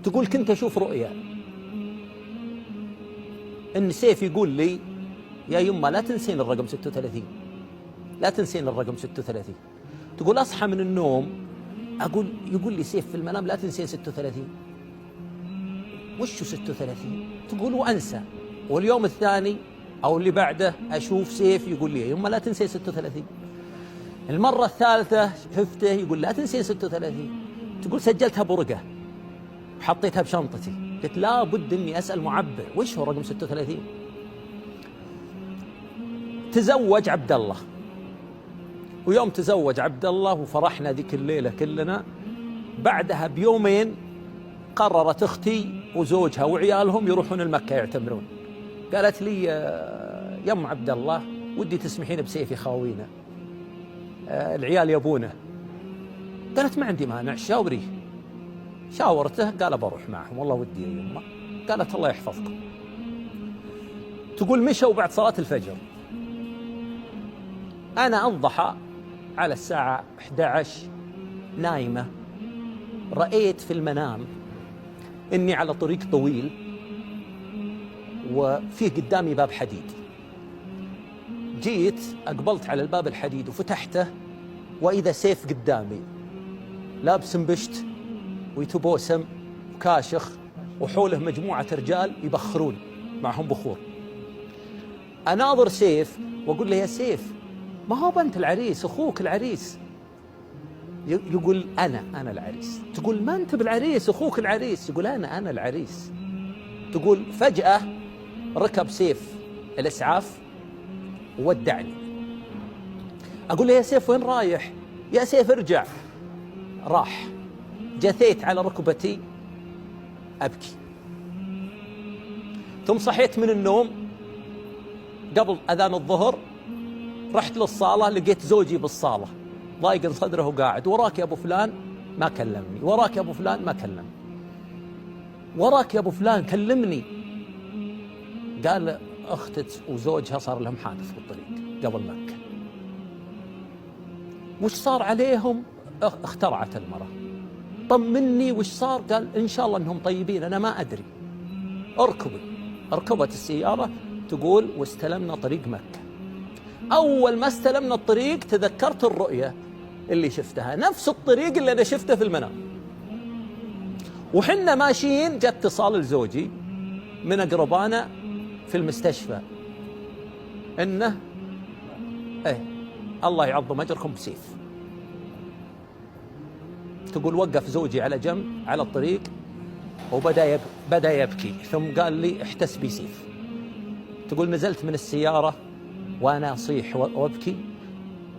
تقول كنت أشوف رؤيا إن سيف يقول لي يا يمه لا تنسين الرقم 36، لا تنسين الرقم 36. تقول أصحى من النوم يقول لي سيف في المنام لا تنسين 36. وشو 36؟ تقول وأنسى. واليوم الثاني أو اللي بعده أشوف سيف يقول لي يا يمه لا تنسين 36. المرة الثالثة شفته يقول لا تنسين 36. تقول سجلتها بورقة وحطيتها بشنطتي، قلت لا بد إني أسأل معبر وش هو رقم 36. تزوج عبد الله، ويوم تزوج عبد الله وفرحنا ذيك الليلة كلنا، بعدها بيومين قررت أختي وزوجها وعيالهم يروحون المكة يعتمرون. قالت لي يا أم عبد الله ودي تسمحين بسيف يخاوينا، العيال يبونه. قالت ما عندي مانع شاوريه. شاورته قال بروح معهم والله ودي يا يمه. قالت الله يحفظكم. تقول مشوا بعد صلاة الفجر، أنا الضحى على الساعة 11 نايمة، رأيت في المنام إني على طريق طويل وفيه قدامي باب حديد. جيت أقبلت على الباب الحديد وفتحته، وإذا سيف قدامي لابس بشت ويتبوسم وكاشخ، وحوله مجموعة رجال يبخرون معهم بخور. أناظر سيف وأقول له يا سيف ما هو أنت العريس، أخوك العريس. يقول أنا العريس. تقول ما أنت بالعريس، أخوك العريس. يقول أنا العريس. تقول فجأة ركب سيف الإسعاف وودعني. أقول له يا سيف وين رايح؟ يا سيف ارجع. راح. جثيت على ركبتي أبكي. ثم صحيت من النوم قبل أذان الظهر، رحت للصالة لقيت زوجي بالصالة ضايق صدره وقاعد. وراك يا أبو فلان ما كلمني، وراك يا أبو فلان ما كلمني، وراك يا أبو فلان كلمني. قال أختك وزوجها صار لهم حادث بالطريق قبل مكة. وش صار عليهم؟ اخترعت المرأة. طمني وش صار؟ قال إن شاء الله أنهم طيبين أنا ما أدري. ركبت السيارة. تقول واستلمنا طريق مكة. أول ما استلمنا الطريق تذكرت الرؤية اللي شفتها، نفس الطريق اللي أنا شفته في المنام. وحنا ماشيين جاء اتصال لزوجي من أقربانا في المستشفى إنه الله يعظم أجركم بسيف. تقول وقف زوجي على جنب على الطريق وبدأ يبكي، ثم قال لي احتسبي سيف. تقول نزلت من السيارة وأنا أصيح وأبكي،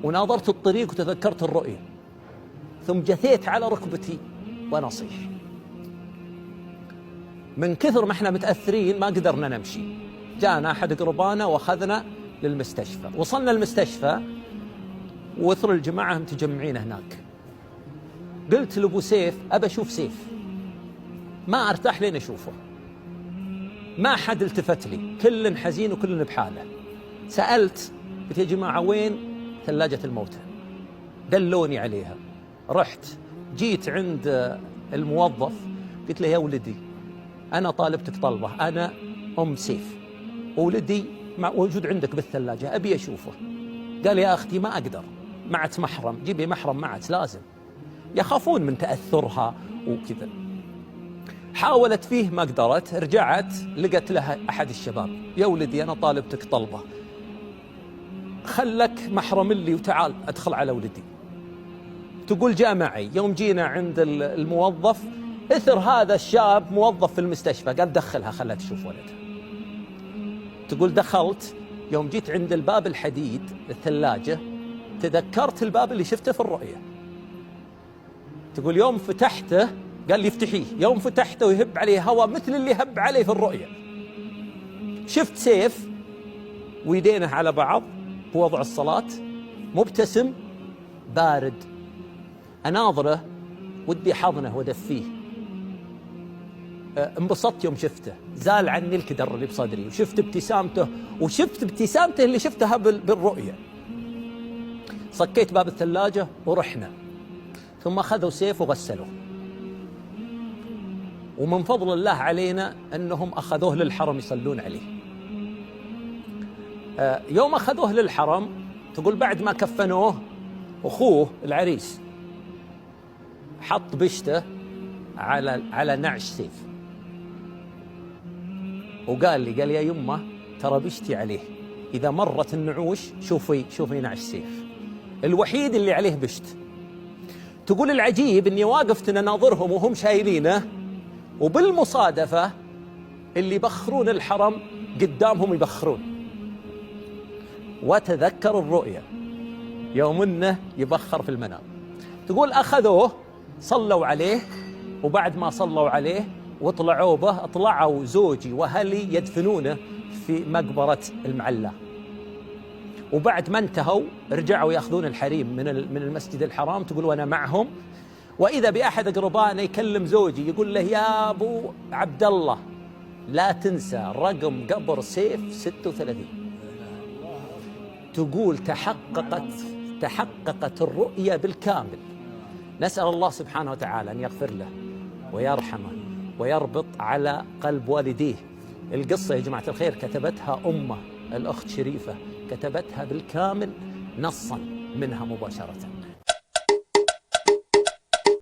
وناظرت الطريق وتذكرت الرؤية، ثم جثيت على ركبتي وأنا أصيح. من كثر ما احنا متأثرين ما قدرنا نمشي. جاءنا أحد قربانا وأخذنا للمستشفى. وصلنا المستشفى وثر الجماعة متجمعين هناك. قلت لأبو سيف أبى أشوف سيف، ما أرتاح لين أشوفه. ما حد التفت لي، كل حزين وكل بحاله. سألت قلت يا جماعة وين ثلاجة الموتى؟ دلوني عليها. رحت جيت عند الموظف قلت له يا ولدي أنا طالبتك طلبة، أنا أم سيف وولدي موجود عندك بالثلاجة أبي أشوفه. قال يا أختي ما أقدر، معت محرم، جيبي محرم معت لازم. يخافون من تأثرها وكذا. حاولت فيه ما قدرت. رجعت لقت لها أحد الشباب يا ولدي أنا طالبتك طلبة، خلك محرم لي وتعال أدخل على ولدي. تقول جاء معي. يوم جينا عند الموظف إثر هذا الشاب موظف في المستشفى قال دخلها خلها تشوف ولدها. تقول دخلت. يوم جيت عند الباب الحديد الثلاجة تذكرت الباب اللي شفته في الرؤية. تقول يوم فتحته قال لي افتحيه. يوم فتحته ويهب عليه هواء مثل اللي هب عليه في الرؤية. شفت سيف ويدينه على بعض بوضع الصلاة مبتسم بارد. أناظره ودي حضنه ودفيه. انبسطت يوم شفته، زال عني الكدر اللي بصدري، وشفت ابتسامته اللي شفتها بالرؤية. صكيت باب الثلاجة ورحنا، ثم أخذوا سيف وغسلوه. ومن فضل الله علينا أنهم أخذوه للحرم يصلون عليه. يوم أخذوه للحرم تقول بعد ما كفنوه أخوه العريس حط بشته على نعش سيف، وقال لي قال يا يمه ترى بشتي عليه، إذا مرت النعوش شوفي نعش سيف، الوحيد اللي عليه بشت. تقول العجيب إني واقفت نناظرهم وهم شايلينه، وبالمصادفة اللي يبخرون الحرم قدامهم يبخرون، وتذكر الرؤيا يوم إنه يبخر في المنام. تقول أخذوه صلوا عليه، وبعد ما صلوا عليه وطلعوا به طلعوا زوجي وأهلي يدفنونه في مقبرة المعلى، وبعد ما انتهوا رجعوا يأخذون الحريم من المسجد الحرام. تقول وأنا معهم، وإذا بأحد أقربائنا يكلم زوجي يقول له يا أبو عبد الله لا تنسى رقم قبر سيف 36. تقول تحققت الرؤيا بالكامل. نسأل الله سبحانه وتعالى أن يغفر له ويرحمه ويربط على قلب والديه. القصة يا جماعة الخير كتبتها أمه الأخت شريفة، كتبتها بالكامل نصا منها مباشرة.